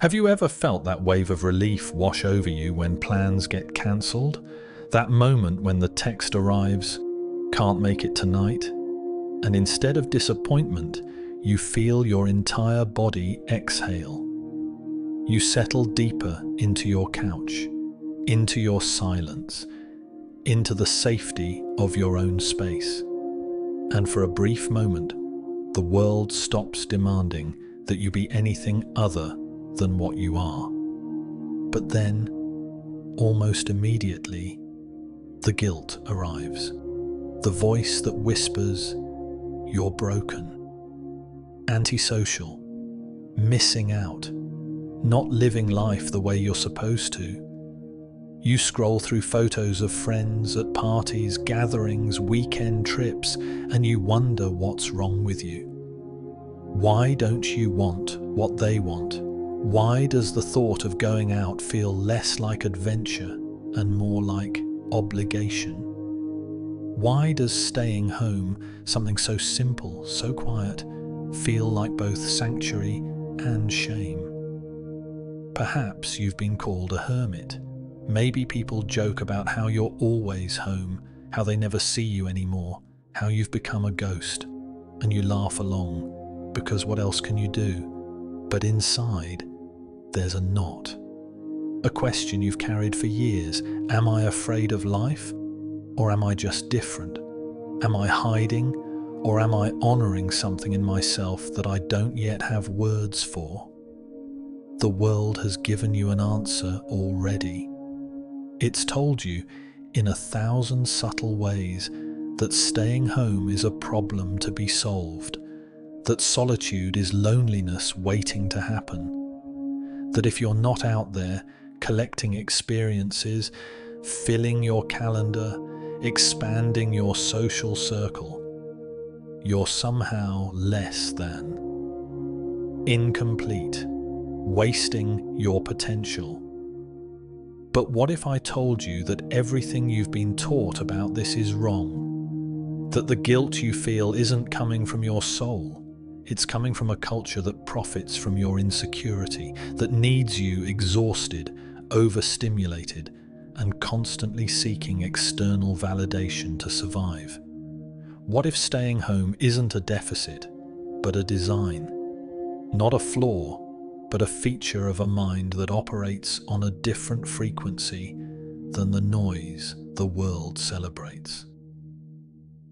Have you ever felt that wave of relief wash over you when plans get cancelled? That moment when the text arrives, "Can't make it tonight," and instead of disappointment, you feel your entire body exhale. You settle deeper into your couch, into your silence, into the safety of your own space. And for a brief moment, the world stops demanding that you be anything other than what you are. But then, almost immediately, the guilt arrives. The voice that whispers, "You're broken," antisocial, missing out, not living life the way you're supposed to. You scroll through photos of friends at parties, gatherings, weekend trips, and you wonder what's wrong with you. Why don't you want what they want? Why does the thought of going out feel less like adventure and more like obligation? Why does staying home, something so simple, so quiet, feel like both sanctuary and shame? Perhaps you've been called a hermit. Maybe people joke about how you're always home, how they never see you anymore, how you've become a ghost, and you laugh along, because what else can you do? But inside, there's a knot. A question you've carried for years. Am I afraid of life? Or am I just different? Am I hiding? Or am I honoring something in myself that I don't yet have words for? The world has given you an answer already. It's told you in 1,000 subtle ways that staying home is a problem to be solved, that solitude is loneliness waiting to happen, that if you're not out there collecting experiences, filling your calendar, expanding your social circle, you're somehow less than, incomplete, wasting your potential. But what if I told you that everything you've been taught about this is wrong? That the guilt you feel isn't coming from your soul. It's coming from a culture that profits from your insecurity, that needs you exhausted, overstimulated, and constantly seeking external validation to survive. What if staying home isn't a deficit, but a design? Not a flaw, but a feature of a mind that operates on a different frequency than the noise the world celebrates.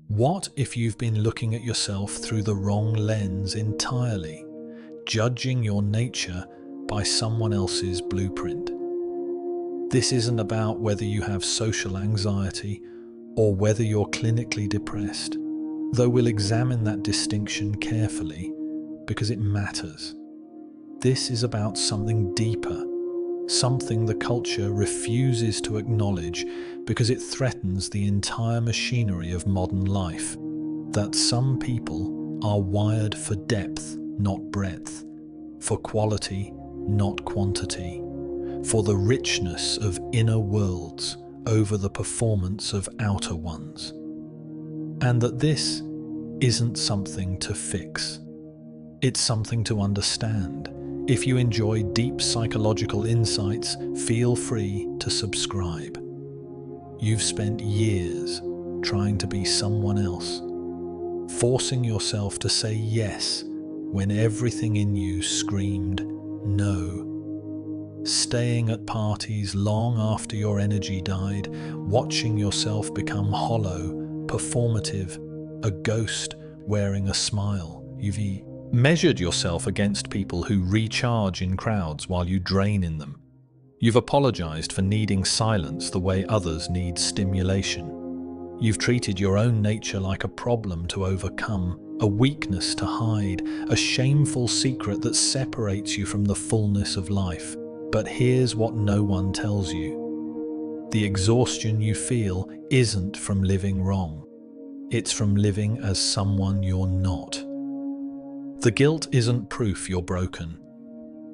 What if you've been looking at yourself through the wrong lens entirely, judging your nature by someone else's blueprint? This isn't about whether you have social anxiety or whether you're clinically depressed, though we'll examine that distinction carefully because it matters. This is about something deeper, something the culture refuses to acknowledge because it threatens the entire machinery of modern life. That some people are wired for depth, not breadth, for quality, not quantity, for the richness of inner worlds over the performance of outer ones. And that this isn't something to fix. It's something to understand. If you enjoy deep psychological insights, feel free to subscribe. You've spent years trying to be someone else, forcing yourself to say yes when everything in you screamed no. Staying at parties long after your energy died, watching yourself become hollow, performative, a ghost wearing a smile. You've measured yourself against people who recharge in crowds while you drain in them. You've apologized for needing silence the way others need stimulation. You've treated your own nature like a problem to overcome, a weakness to hide, a shameful secret that separates you from the fullness of life. But here's what no one tells you. The exhaustion you feel isn't from living wrong. It's from living as someone you're not. The guilt isn't proof you're broken.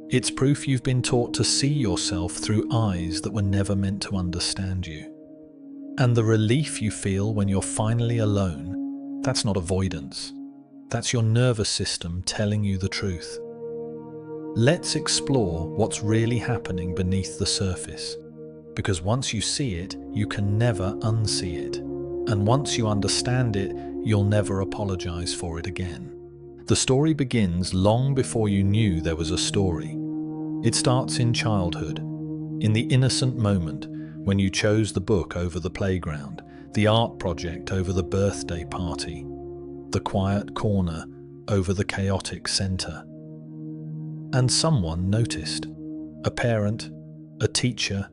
It's proof you've been taught to see yourself through eyes that were never meant to understand you. And the relief you feel when you're finally alone, that's not avoidance. That's your nervous system telling you the truth. Let's explore what's really happening beneath the surface. Because once you see it, you can never unsee it. And once you understand it, you'll never apologize for it again. The story begins long before you knew there was a story. It starts in childhood, in the innocent moment when you chose the book over the playground, the art project over the birthday party, the quiet corner over the chaotic center. And someone noticed. A parent, a teacher,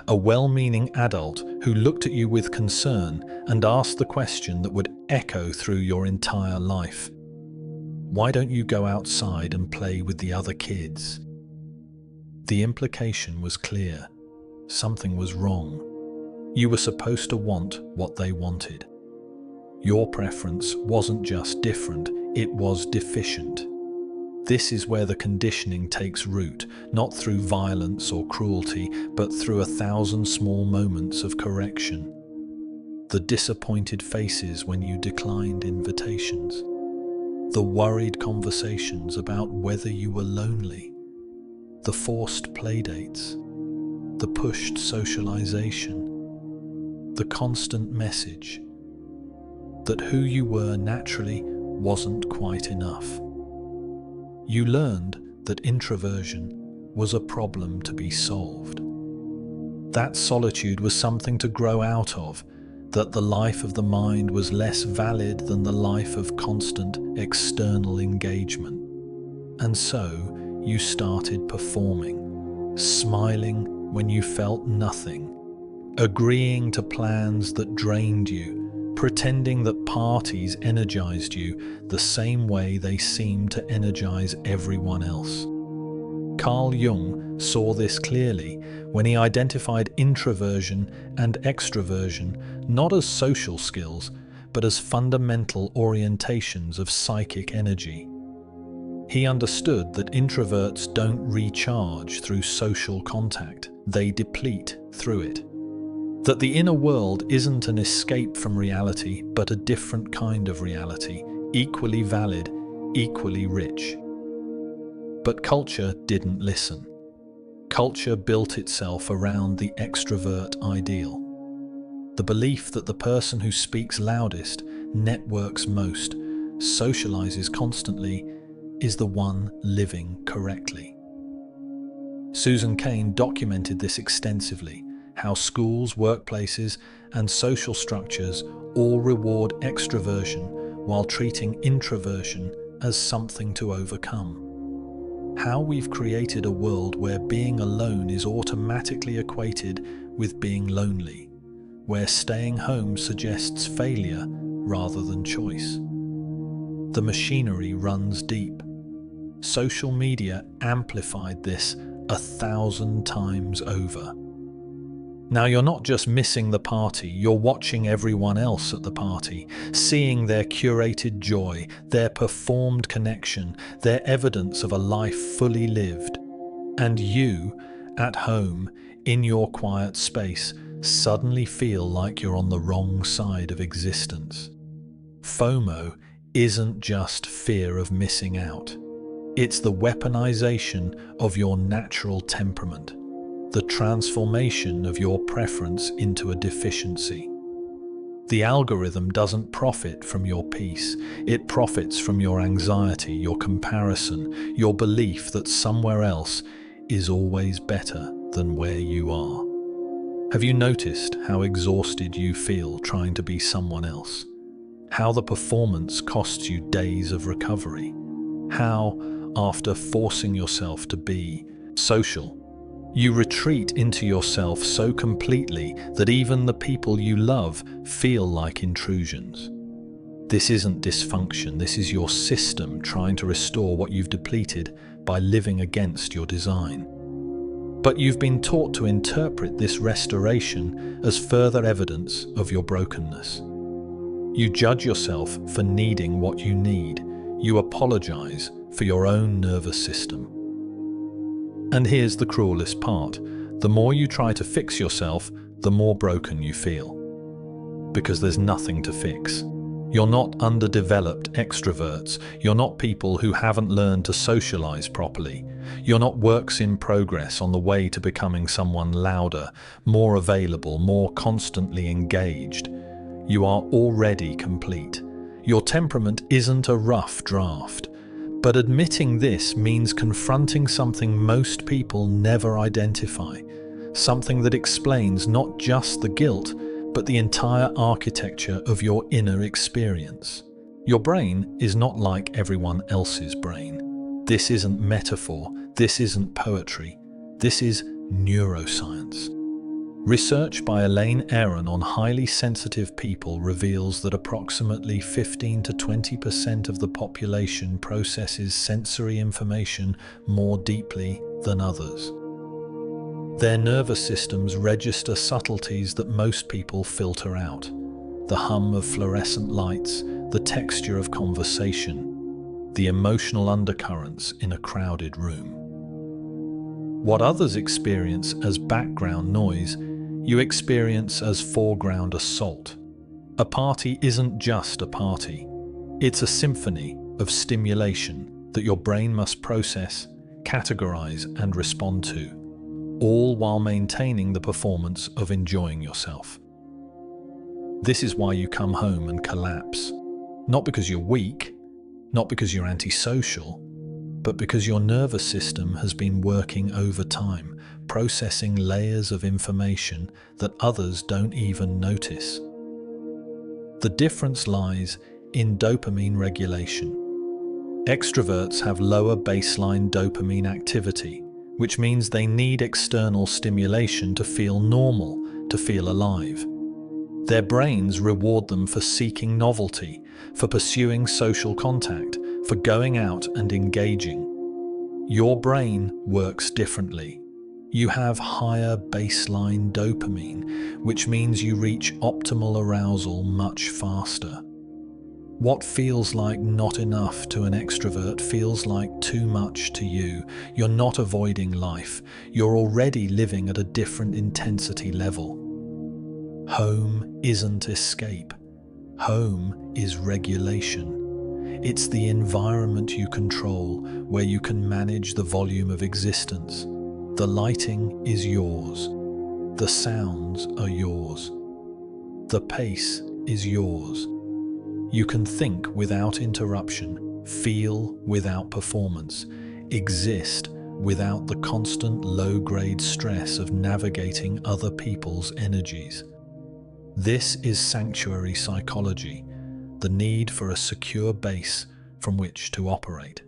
a well-meaning adult who looked at you with concern and asked the question that would echo through your entire life. Why don't you go outside and play with the other kids? The implication was clear. Something was wrong. You were supposed to want what they wanted. Your preference wasn't just different, it was deficient. This is where the conditioning takes root, not through violence or cruelty, but through 1,000 small moments of correction. The disappointed faces when you declined invitations. The worried conversations about whether you were lonely. The forced playdates. The pushed socialization. The constant message that who you were naturally wasn't quite enough. You learned that introversion was a problem to be solved. That solitude was something to grow out of, that the life of the mind was less valid than the life of constant external engagement. And so you started performing, smiling when you felt nothing, agreeing to plans that drained you, pretending that parties energized you the same way they seemed to energize everyone else. Carl Jung saw this clearly when he identified introversion and extroversion not as social skills, but as fundamental orientations of psychic energy. He understood that introverts don't recharge through social contact, they deplete through it. That the inner world isn't an escape from reality, but a different kind of reality, equally valid, equally rich. But culture didn't listen. Culture built itself around the extrovert ideal. The belief that the person who speaks loudest, networks most, socializes constantly, is the one living correctly. Susan Cain documented this extensively. How schools, workplaces, and social structures all reward extroversion while treating introversion as something to overcome. How we've created a world where being alone is automatically equated with being lonely, where staying home suggests failure rather than choice. The machinery runs deep. Social media amplified this 1,000 times over. Now you're not just missing the party, you're watching everyone else at the party, seeing their curated joy, their performed connection, their evidence of a life fully lived. And you, at home, in your quiet space, suddenly feel like you're on the wrong side of existence. FOMO isn't just fear of missing out. It's the weaponization of your natural temperament. The transformation of your preference into a deficiency. The algorithm doesn't profit from your peace. It profits from your anxiety, your comparison, your belief that somewhere else is always better than where you are. Have you noticed how exhausted you feel trying to be someone else? How the performance costs you days of recovery? How, after forcing yourself to be social, you retreat into yourself so completely that even the people you love feel like intrusions. This isn't dysfunction, this is your system trying to restore what you've depleted by living against your design. But you've been taught to interpret this restoration as further evidence of your brokenness. You judge yourself for needing what you need. You apologize for your own nervous system. And here's the cruelest part. The more you try to fix yourself, the more broken you feel. Because there's nothing to fix. You're not underdeveloped extroverts. You're not people who haven't learned to socialize properly. You're not works in progress on the way to becoming someone louder, more available, more constantly engaged. You are already complete. Your temperament isn't a rough draft. But admitting this means confronting something most people never identify. Something that explains not just the guilt, but the entire architecture of your inner experience. Your brain is not like everyone else's brain. This isn't metaphor, this isn't poetry, this is neuroscience. Research by Elaine Aron on highly sensitive people reveals that approximately 15 to 20% of the population processes sensory information more deeply than others. Their nervous systems register subtleties that most people filter out. The hum of fluorescent lights, the texture of conversation, the emotional undercurrents in a crowded room. What others experience as background noise, you experience as foreground assault. A party isn't just a party. It's a symphony of stimulation that your brain must process, categorize, and respond to, all while maintaining the performance of enjoying yourself. This is why you come home and collapse. Not because you're weak, not because you're antisocial, but because your nervous system has been working overtime, processing layers of information that others don't even notice. The difference lies in dopamine regulation. Extroverts have lower baseline dopamine activity, which means they need external stimulation to feel normal, to feel alive. Their brains reward them for seeking novelty, for pursuing social contact, for going out and engaging. Your brain works differently. You have higher baseline dopamine, which means you reach optimal arousal much faster. What feels like not enough to an extrovert feels like too much to you. You're not avoiding life. You're already living at a different intensity level. Home isn't escape. Home is regulation. It's the environment you control, where you can manage the volume of existence. The lighting is yours. The sounds are yours. The pace is yours. You can think without interruption, feel without performance, exist without the constant low-grade stress of navigating other people's energies. This is sanctuary psychology, the need for a secure base from which to operate.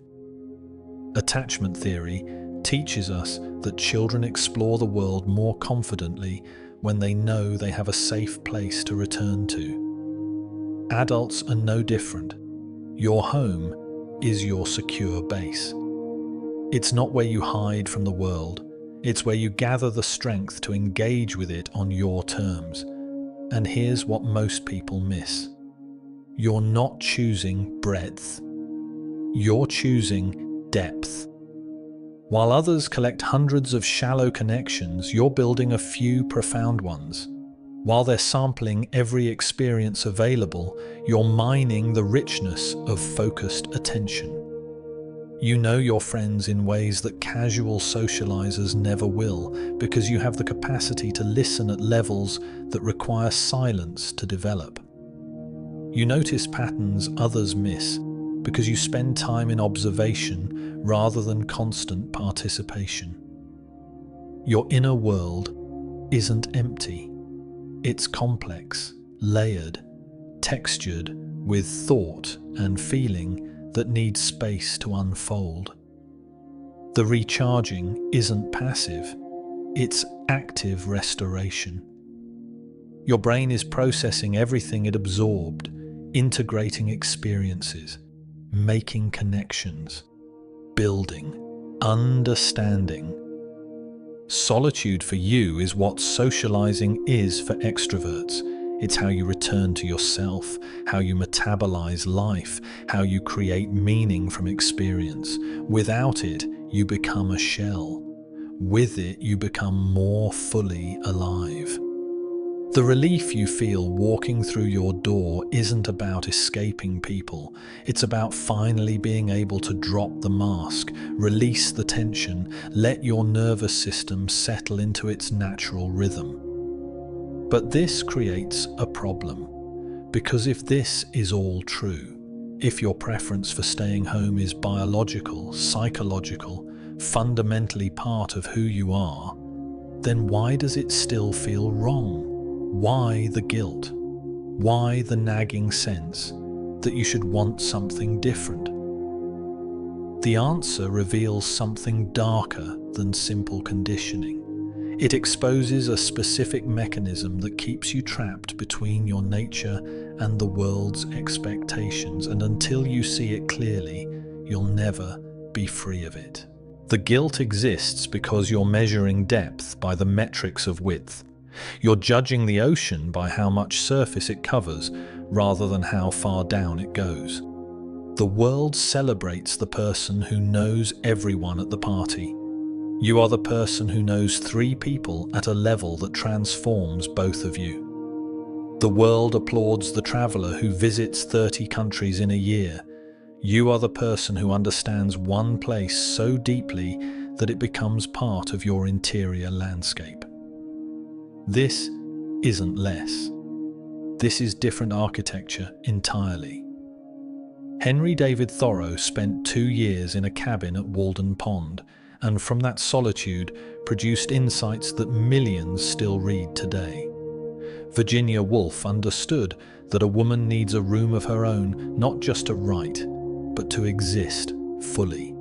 Attachment theory teaches us that children explore the world more confidently when they know they have a safe place to return to. Adults are no different. Your home is your secure base. It's not where you hide from the world. It's where you gather the strength to engage with it on your terms. And here's what most people miss. You're not choosing breadth. You're choosing depth. While others collect hundreds of shallow connections, you're building a few profound ones. While they're sampling every experience available, you're mining the richness of focused attention. You know your friends in ways that casual socializers never will, because you have the capacity to listen at levels that require silence to develop. You notice patterns others miss, because you spend time in observation rather than constant participation. Your inner world isn't empty. It's complex, layered, textured with thought and feeling that needs space to unfold. The recharging isn't passive, it's active restoration. Your brain is processing everything it absorbed, integrating experiences, making connections, building, understanding. Solitude for you is what socializing is for extroverts. It's how you return to yourself, how you metabolize life, how you create meaning from experience. Without it, you become a shell. With it, you become more fully alive. The relief you feel walking through your door isn't about escaping people. It's about finally being able to drop the mask, release the tension, let your nervous system settle into its natural rhythm. But this creates a problem, because if this is all true, if your preference for staying home is biological, psychological, fundamentally part of who you are, then why does it still feel wrong? Why the guilt? Why the nagging sense that you should want something different? The answer reveals something darker than simple conditioning. It exposes a specific mechanism that keeps you trapped between your nature and the world's expectations, and until you see it clearly, you'll never be free of it. The guilt exists because you're measuring depth by the metrics of width. You're judging the ocean by how much surface it covers, rather than how far down it goes. The world celebrates the person who knows everyone at the party. You are the person who knows 3 people at a level that transforms both of you. The world applauds the traveler who visits 30 countries in a year. You are the person who understands one place so deeply that it becomes part of your interior landscape. This isn't less. This is different architecture entirely. Henry David Thoreau spent 2 years in a cabin at Walden Pond, and from that solitude produced insights that millions still read today. Virginia Woolf understood that a woman needs a room of her own, not just to write, but to exist fully,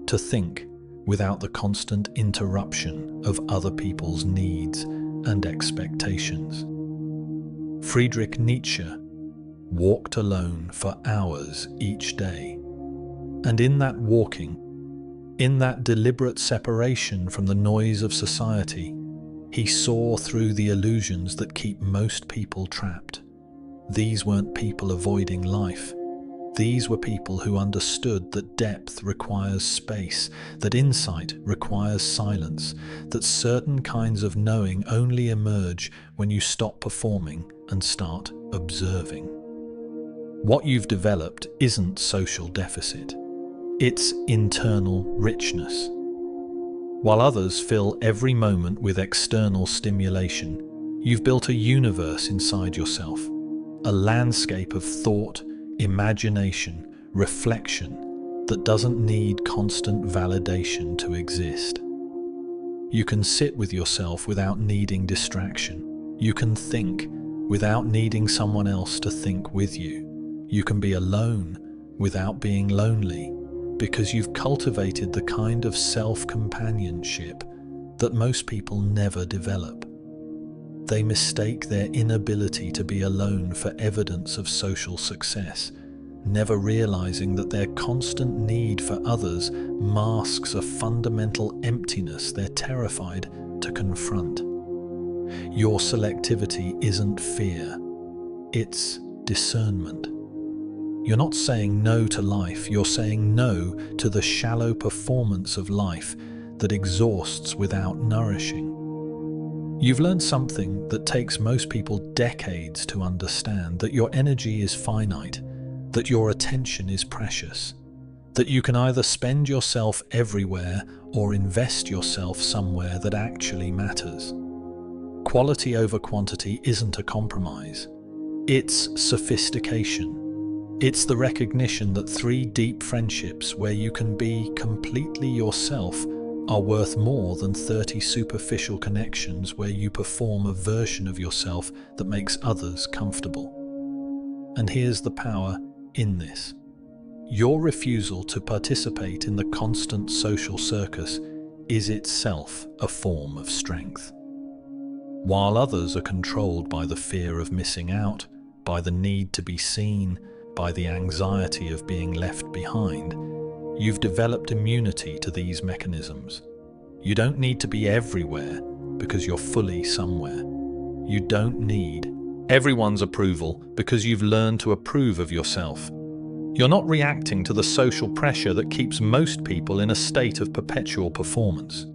to think without the constant interruption of other people's needs and expectations. Friedrich Nietzsche walked alone for hours each day, and in that walking, in that deliberate separation from the noise of society, he saw through the illusions that keep most people trapped. These weren't people avoiding life. These were people who understood that depth requires space, that insight requires silence, that certain kinds of knowing only emerge when you stop performing and start observing. What you've developed isn't social deficit. It's internal richness. While others fill every moment with external stimulation, you've built a universe inside yourself, a landscape of thought, imagination, reflection that doesn't need constant validation to exist. You can sit with yourself without needing distraction. You can think without needing someone else to think with you. You can be alone without being lonely, because you've cultivated the kind of self-companionship that most people never develop. They mistake their inability to be alone for evidence of social success, never realizing that their constant need for others masks a fundamental emptiness they're terrified to confront. Your selectivity isn't fear, it's discernment. You're not saying no to life, you're saying no to the shallow performance of life that exhausts without nourishing. You've learned something that takes most people decades to understand, that your energy is finite, that your attention is precious, that you can either spend yourself everywhere or invest yourself somewhere that actually matters. Quality over quantity isn't a compromise. It's sophistication. It's the recognition that 3 deep friendships where you can be completely yourself are worth more than 30 superficial connections where you perform a version of yourself that makes others comfortable. And here's the power in this. Your refusal to participate in the constant social circus is itself a form of strength. While others are controlled by the fear of missing out, by the need to be seen, by the anxiety of being left behind, you've developed immunity to these mechanisms. You don't need to be everywhere because you're fully somewhere. You don't need everyone's approval because you've learned to approve of yourself. You're not reacting to the social pressure that keeps most people in a state of perpetual performance.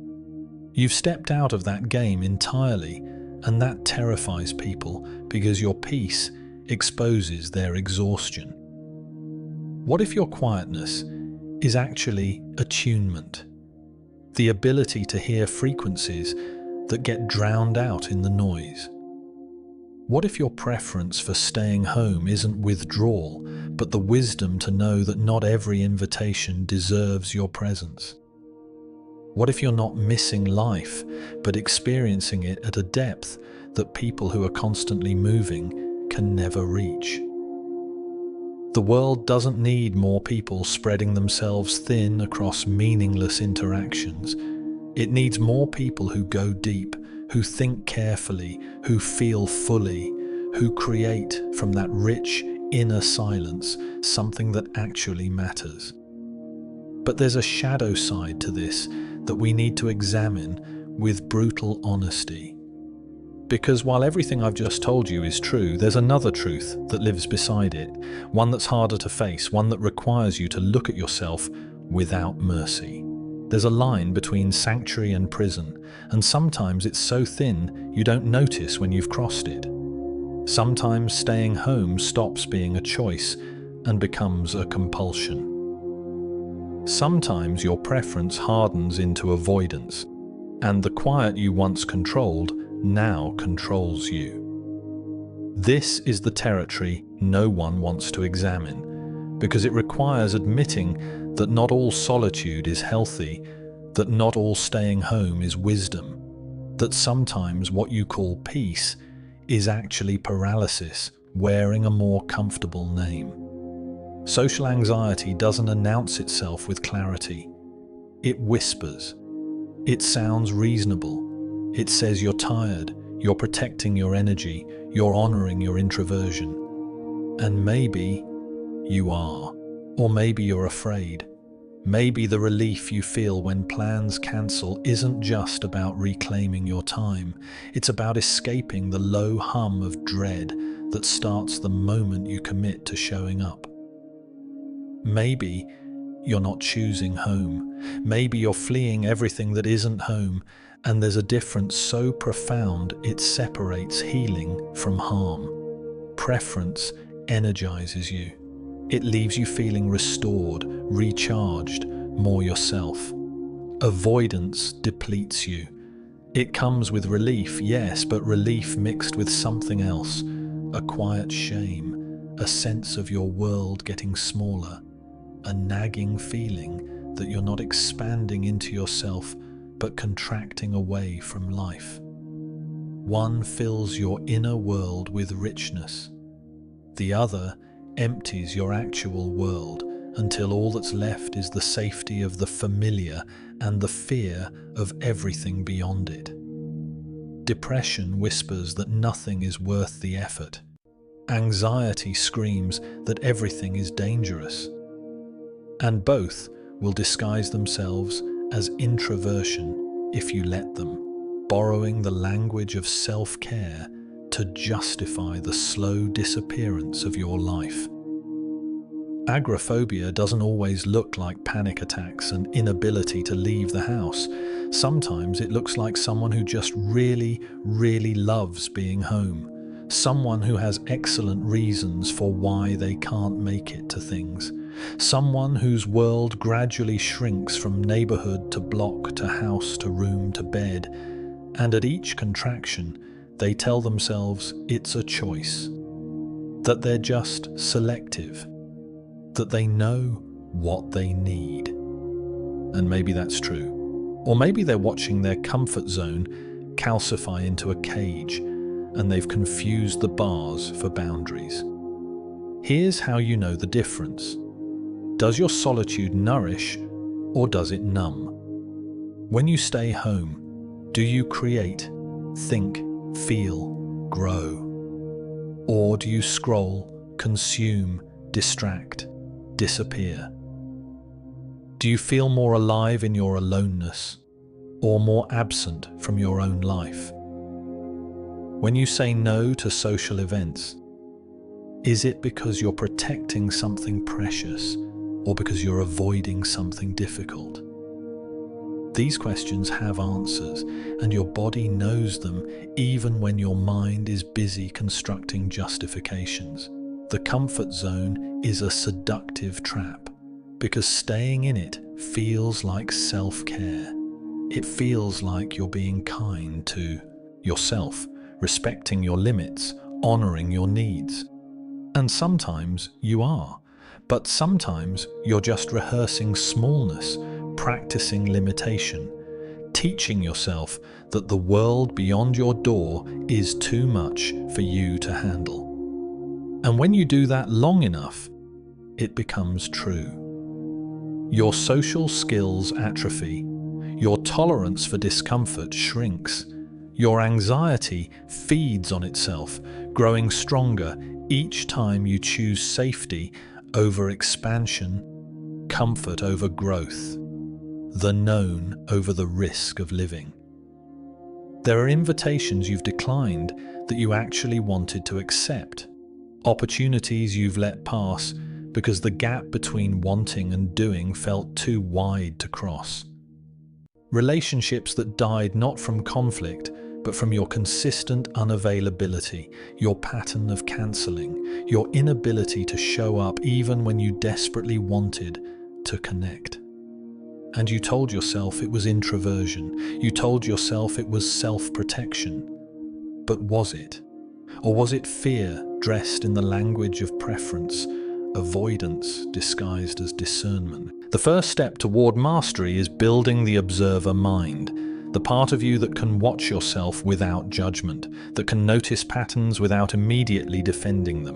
You've stepped out of that game entirely And that terrifies people because your peace exposes their exhaustion. What if your quietness is actually attunement? The ability to hear frequencies that get drowned out in the noise. What if your preference for staying home isn't withdrawal, but the wisdom to know that not every invitation deserves your presence? What if you're not missing life, but experiencing it at a depth that people who are constantly moving can never reach? The world doesn't need more people spreading themselves thin across meaningless interactions. It needs more people who go deep, who think carefully, who feel fully, who create from that rich inner silence something that actually matters. But there's a shadow side to this that we need to examine with brutal honesty. Because while everything I've just told you is true, there's another truth that lives beside it, one that's harder to face, one that requires you to look at yourself without mercy. There's a line between sanctuary and prison, and sometimes it's so thin you don't notice when you've crossed it. Sometimes staying home stops being a choice and becomes a compulsion. Sometimes your preference hardens into avoidance, and the quiet you once controlled now controls you. This is the territory no one wants to examine, because it requires admitting that not all solitude is healthy, that not all staying home is wisdom, that sometimes what you call peace is actually paralysis wearing a more comfortable name. Social anxiety doesn't announce itself with clarity. It whispers. It sounds reasonable. It says you're tired, you're protecting your energy, you're honoring your introversion. And maybe you are. Or maybe you're afraid. Maybe the relief you feel when plans cancel isn't just about reclaiming your time. It's about escaping the low hum of dread that starts the moment you commit to showing up. Maybe you're not choosing home. Maybe you're fleeing everything that isn't home, and there's a difference so profound it separates healing from harm. Preference energizes you. It leaves you feeling restored, recharged, more yourself. Avoidance depletes you. It comes with relief, yes, but relief mixed with something else, a quiet shame, a sense of your world getting smaller, a nagging feeling that you're not expanding into yourself, but contracting away from life. One fills your inner world with richness. The other empties your actual world until all that's left is the safety of the familiar and the fear of everything beyond it. Depression whispers that nothing is worth the effort. Anxiety screams that everything is dangerous. And both will disguise themselves as introversion if you let them, borrowing the language of self-care to justify the slow disappearance of your life. Agoraphobia doesn't always look like panic attacks and inability to leave the house. Sometimes it looks like someone who just really, really loves being home. Someone who has excellent reasons for why they can't make it to things. Someone whose world gradually shrinks from neighborhood to block to house to room to bed, and at each contraction, they tell themselves it's a choice, that they're just selective, that they know what they need. And maybe that's true. Or maybe they're watching their comfort zone calcify into a cage, and they've confused the bars for boundaries. Here's how you know the difference. Does your solitude nourish, or does it numb? When you stay home, do you create, think, feel, grow? Or do you scroll, consume, distract, disappear? Do you feel more alive in your aloneness, or more absent from your own life? When you say no to social events, is it because you're protecting something precious, or because you're avoiding something difficult? These questions have answers, and your body knows them even when your mind is busy constructing justifications. The comfort zone is a seductive trap, because staying in it feels like self-care. It feels like you're being kind to yourself, respecting your limits, honoring your needs. And sometimes you are, but sometimes you're just rehearsing smallness, practicing limitation, teaching yourself that the world beyond your door is too much for you to handle. And when you do that long enough, it becomes true. Your social skills atrophy, your tolerance for discomfort shrinks, your anxiety feeds on itself, growing stronger each time you choose safety over expansion, comfort over growth, the known over the risk of living. There are invitations you've declined that you actually wanted to accept, opportunities you've let pass because the gap between wanting and doing felt too wide to cross. Relationships that died not from conflict, but from your consistent unavailability, your pattern of cancelling, your inability to show up even when you desperately wanted to connect. And you told yourself it was introversion. You told yourself it was self-protection. But was it? Or was it fear dressed in the language of preference, avoidance disguised as discernment? The first step toward mastery is building the observer mind, the part of you that can watch yourself without judgment, that can notice patterns without immediately defending them.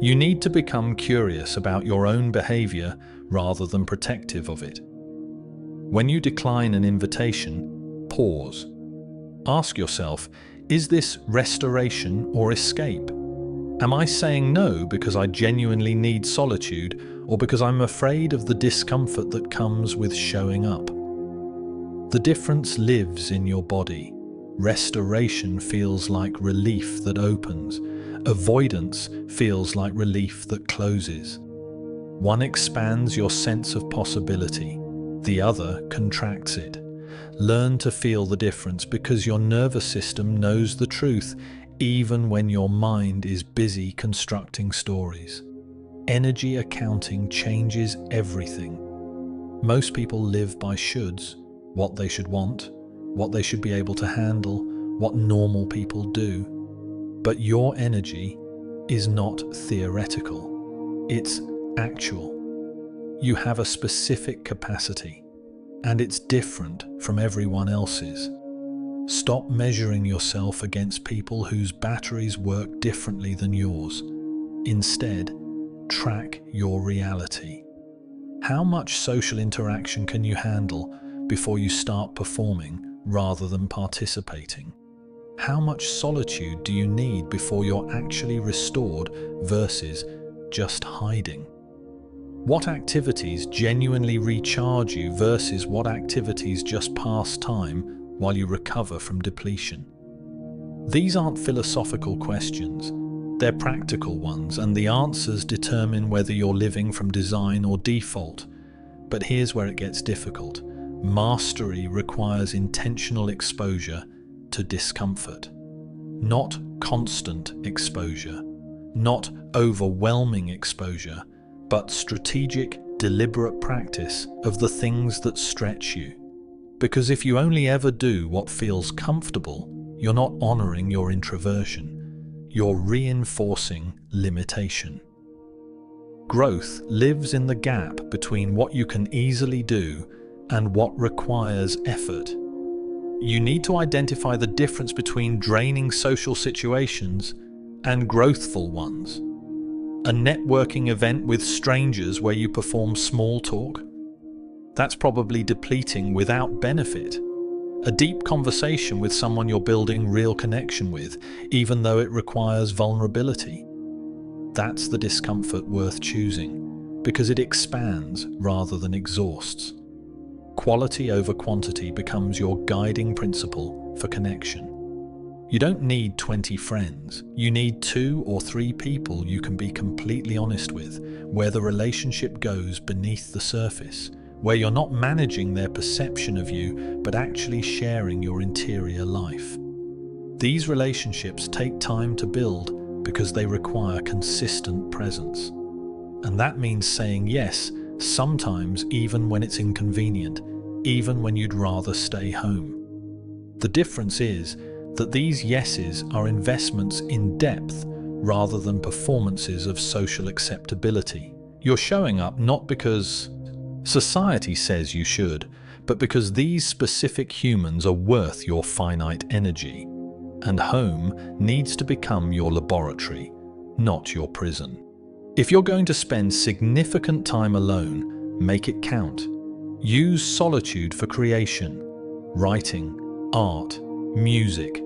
You need to become curious about your own behavior rather than protective of it. When you decline an invitation, pause. Ask yourself, is this restoration or escape? Am I saying no because I genuinely need solitude, or because I'm afraid of the discomfort that comes with showing up? The difference lives in your body. Restoration feels like relief that opens. Avoidance feels like relief that closes. One expands your sense of possibility. The other contracts it. Learn to feel the difference, because your nervous system knows the truth even when your mind is busy constructing stories. Energy accounting changes everything. Most people live by shoulds, what they should want, what they should be able to handle, what normal people do. But your energy is not theoretical, it's actual. You have a specific capacity, and it's different from everyone else's. Stop measuring yourself against people whose batteries work differently than yours. Instead, track your reality. How much social interaction can you handle before you start performing rather than participating? How much solitude do you need before you're actually restored versus just hiding? What activities genuinely recharge you versus what activities just pass time while you recover from depletion? These aren't philosophical questions. They're practical ones, and the answers determine whether you're living from design or default. But here's where it gets difficult. Mastery requires intentional exposure to discomfort. Not constant exposure, not overwhelming exposure, but strategic, deliberate practice of the things that stretch you. Because if you only ever do what feels comfortable, you're not honoring your introversion. You're reinforcing limitation. Growth lives in the gap between what you can easily do and what requires effort. You need to identify the difference between draining social situations and growthful ones. A networking event with strangers where you perform small talk? That's probably depleting without benefit. A deep conversation with someone you're building real connection with, even though it requires vulnerability. That's the discomfort worth choosing, because it expands rather than exhausts. Quality over quantity becomes your guiding principle for connection. You don't need 20 friends. You need 2 or 3 people you can be completely honest with, where the relationship goes beneath the surface, where you're not managing their perception of you, but actually sharing your interior life. These relationships take time to build because they require consistent presence. And that means saying yes, sometimes even when it's inconvenient, even when you'd rather stay home. The difference is that these yeses are investments in depth rather than performances of social acceptability. You're showing up not because society says you should, but because these specific humans are worth your finite energy. And home needs to become your laboratory, not your prison. If you're going to spend significant time alone, make it count. Use solitude for creation, writing, art, music,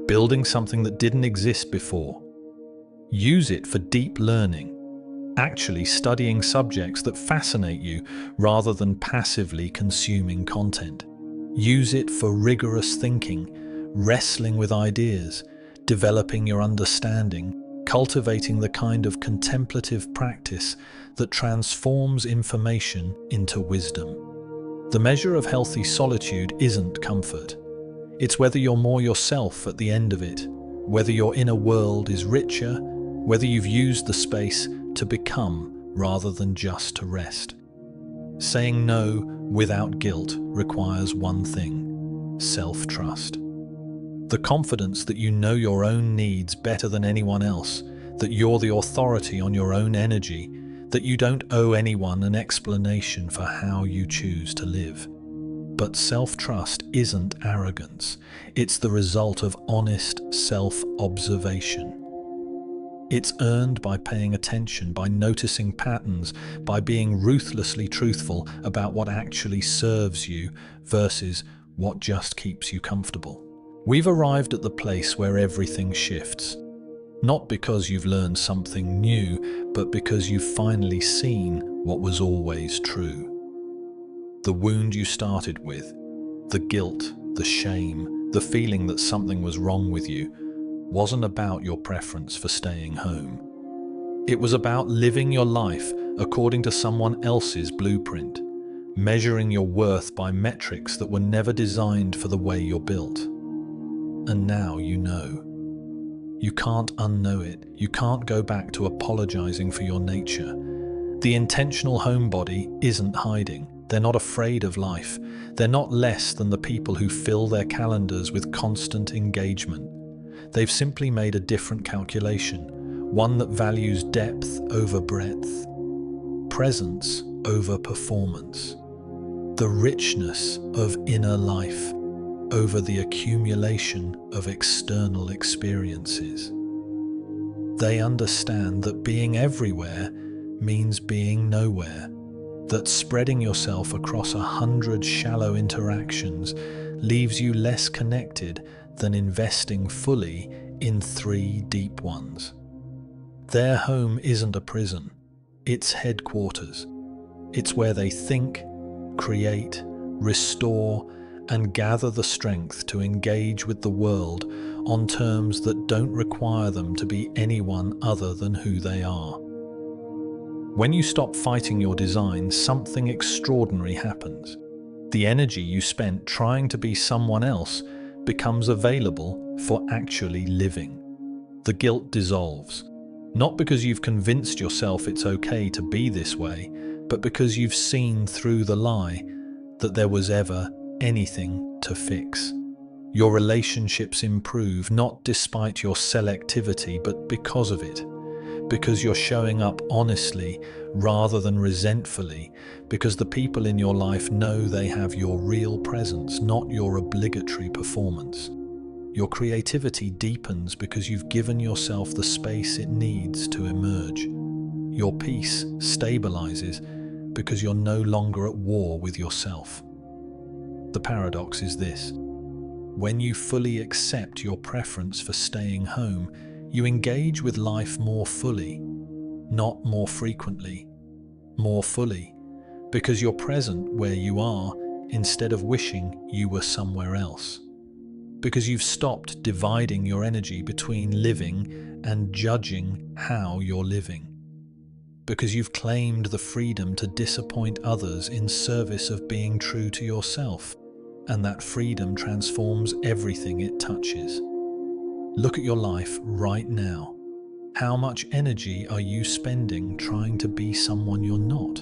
building something that didn't exist before. Use it for deep learning, actually studying subjects that fascinate you rather than passively consuming content. Use it for rigorous thinking, wrestling with ideas, developing your understanding, cultivating the kind of contemplative practice that transforms information into wisdom. The measure of healthy solitude isn't comfort. It's whether you're more yourself at the end of it, whether your inner world is richer, whether you've used the space to become rather than just to rest. Saying no without guilt requires one thing: self-trust. The confidence that you know your own needs better than anyone else, that you're the authority on your own energy, that you don't owe anyone an explanation for how you choose to live. But self-trust isn't arrogance. It's the result of honest self-observation. It's earned by paying attention, by noticing patterns, by being ruthlessly truthful about what actually serves you versus what just keeps you comfortable. We've arrived at the place where everything shifts. Not because you've learned something new, but because you've finally seen what was always true. The wound you started with, the guilt, the shame, the feeling that something was wrong with you, wasn't about your preference for staying home. It was about living your life according to someone else's blueprint, measuring your worth by metrics that were never designed for the way you're built. And now you know. You can't unknow it. You can't go back to apologizing for your nature. The intentional homebody isn't hiding. They're not afraid of life. They're not less than the people who fill their calendars with constant engagement. They've simply made a different calculation, one that values depth over breadth, presence over performance, the richness of inner life over the accumulation of external experiences. They understand that being everywhere means being nowhere, that spreading yourself across 100 shallow interactions leaves you less connected than investing fully in 3 deep ones. Their home isn't a prison, it's headquarters. It's where they think, create, restore, and gather the strength to engage with the world on terms that don't require them to be anyone other than who they are. When you stop fighting your design, something extraordinary happens. The energy you spent trying to be someone else becomes available for actually living. The guilt dissolves, not because you've convinced yourself it's okay to be this way, but because you've seen through the lie that there was ever anything to fix. Your relationships improve not despite your selectivity, but because of it. Because you're showing up honestly rather than resentfully, because the people in your life know they have your real presence, not your obligatory performance. Your creativity deepens because you've given yourself the space it needs to emerge. Your peace stabilizes because you're no longer at war with yourself. The paradox is this: when you fully accept your preference for staying home, you engage with life more fully, not more frequently, more fully, because you're present where you are instead of wishing you were somewhere else. Because you've stopped dividing your energy between living and judging how you're living. because you've claimed the freedom to disappoint others in service of being true to yourself, and that freedom transforms everything it touches. Look at your life right now. How much energy are you spending trying to be someone you're not?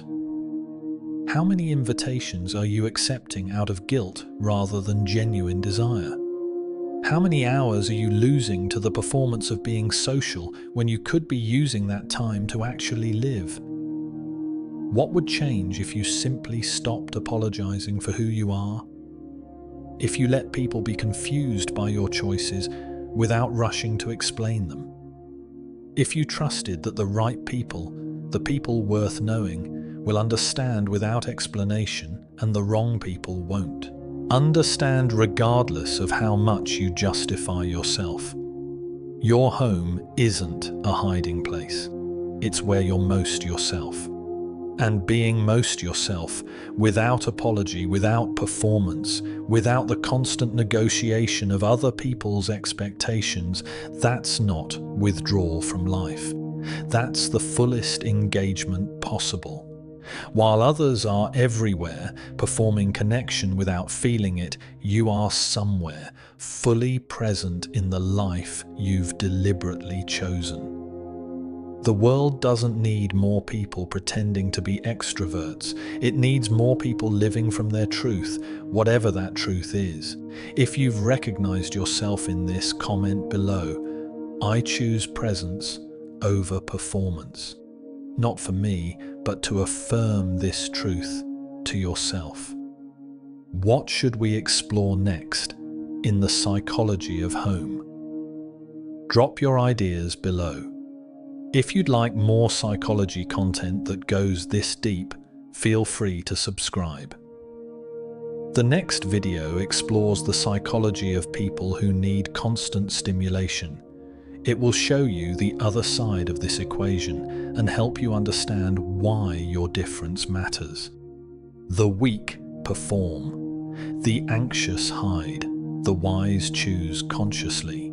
How many invitations are you accepting out of guilt rather than genuine desire? How many hours are you losing to the performance of being social when you could be using that time to actually live? What would change if you simply stopped apologizing for who you are? If you let people be confused by your choices without rushing to explain them? If you trusted that the right people, the people worth knowing, will understand without explanation and the wrong people won't? Understand regardless of how much you justify yourself. Your home isn't a hiding place. It's where you're most yourself. And being most yourself, without apology, without performance, without the constant negotiation of other people's expectations, that's not withdrawal from life. That's the fullest engagement possible. While others are everywhere, performing connection without feeling it, you are somewhere, fully present in the life you've deliberately chosen. The world doesn't need more people pretending to be extroverts. It needs more people living from their truth, whatever that truth is. If you've recognized yourself in this, comment below. I choose presence over performance. Not for me, but to affirm this truth to yourself. What should we explore next in the psychology of home? Drop your ideas below. If you'd like more psychology content that goes this deep, feel free to subscribe. The next video explores the psychology of people who need constant stimulation. It will show you the other side of this equation and help you understand why your difference matters. The weak perform. The anxious hide. The wise choose consciously.